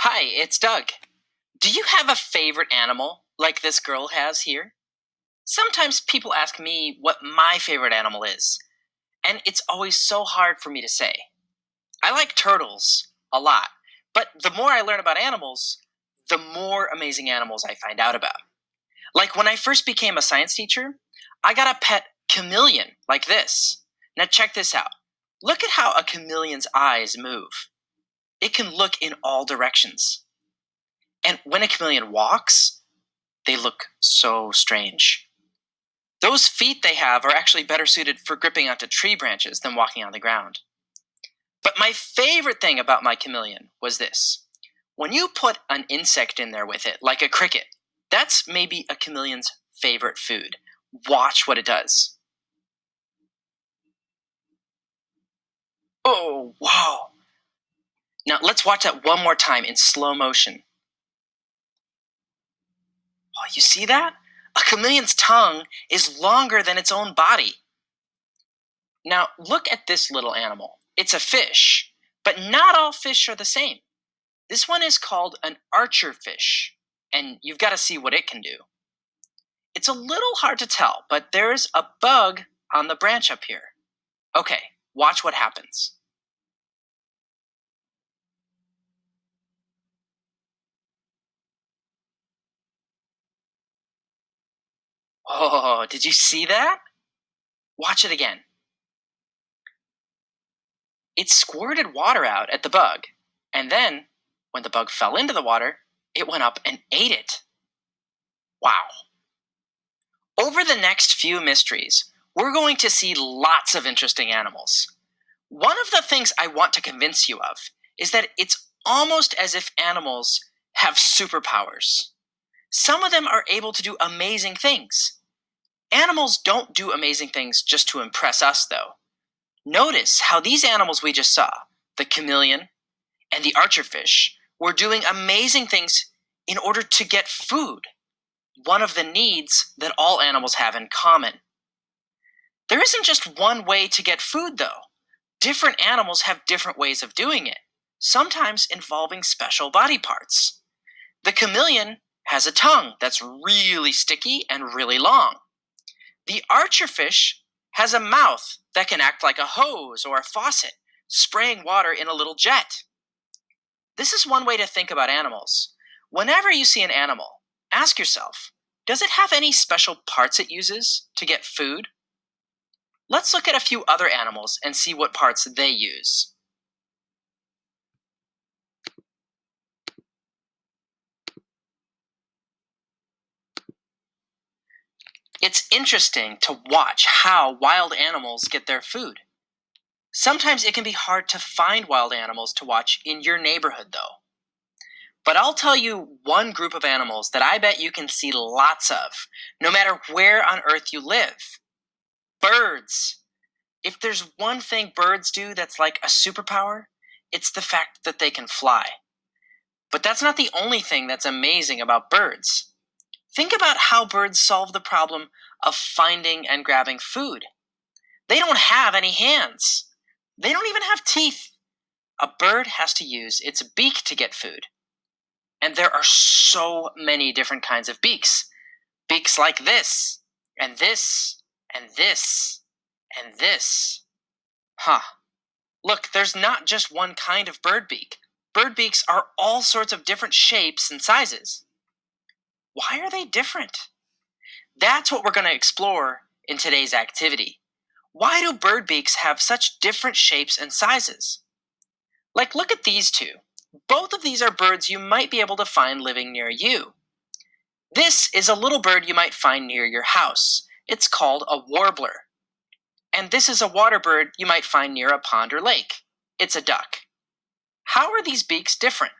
Hi, it's Doug. Do you have a favorite animal like this girl has here? Sometimes people ask me what my favorite animal is, and it's always so hard for me to say. I like turtles a lot, but the more I learn about animals, the more amazing animals I find out about. Like when I first became a science teacher, I got a pet chameleon like this. Now, check this out. Look at how a chameleon's eyes move. It can look in all directions. And when a chameleon walks, they look so strange. Those feet they have are actually better suited for gripping onto tree branches than walking on the ground. But my favorite thing about my chameleon was this. When you put an insect in there with it, like a cricket, that's maybe a chameleon's favorite food. Watch what it does. Oh, wow. Now let's watch that one more time in slow motion. Oh, you see that? A chameleon's tongue is longer than its own body. Now, look at this little animal. It's a fish, but not all fish are the same. This one is called an archer fish, and you've got to see what it can do. It's a little hard to tell, but there's a bug on the branch up here. Okay, watch what happens. Oh, did you see that? Watch it again. It squirted water out at the bug, and then, when the bug fell into the water, it went up and ate it. Wow. Over the next few mysteries, we're going to see lots of interesting animals. One of the things I want to convince you of is that it's almost as if animals have superpowers. Some of them are able to do amazing things. Animals don't do amazing things just to impress us, though. Notice how these animals we just saw, the chameleon and the archerfish, were doing amazing things in order to get food, one of the needs that all animals have in common. There isn't just one way to get food, though. Different animals have different ways of doing it, sometimes involving special body parts. The chameleon has a tongue that's really sticky and really long. The archerfish has a mouth that can act like a hose or a faucet, spraying water in a little jet. This is one way to think about animals. Whenever you see an animal, ask yourself, does it have any special parts it uses to get food? Let's look at a few other animals and see what parts they use. It's interesting to watch how wild animals get their food. Sometimes it can be hard to find wild animals to watch in your neighborhood, though. But I'll tell you one group of animals that I bet you can see lots of, no matter where on Earth you live. Birds. If there's one thing birds do that's like a superpower, it's the fact that they can fly. But that's not the only thing that's amazing about birds. Think about how birds solve the problem of finding and grabbing food. They don't have any hands. They don't even have teeth. A bird has to use its beak to get food. And there are so many different kinds of beaks. Beaks like this, and this, and this, and this. Huh. Look, there's not just one kind of bird beak. Bird beaks are all sorts of different shapes and sizes. Why are they different? That's what we're going to explore in today's activity. Why do bird beaks have such different shapes and sizes? Like, look at these two. Both of these are birds you might be able to find living near you. This is a little bird you might find near your house. It's called a warbler. And this is a water bird you might find near a pond or lake. It's a duck. How are these beaks different?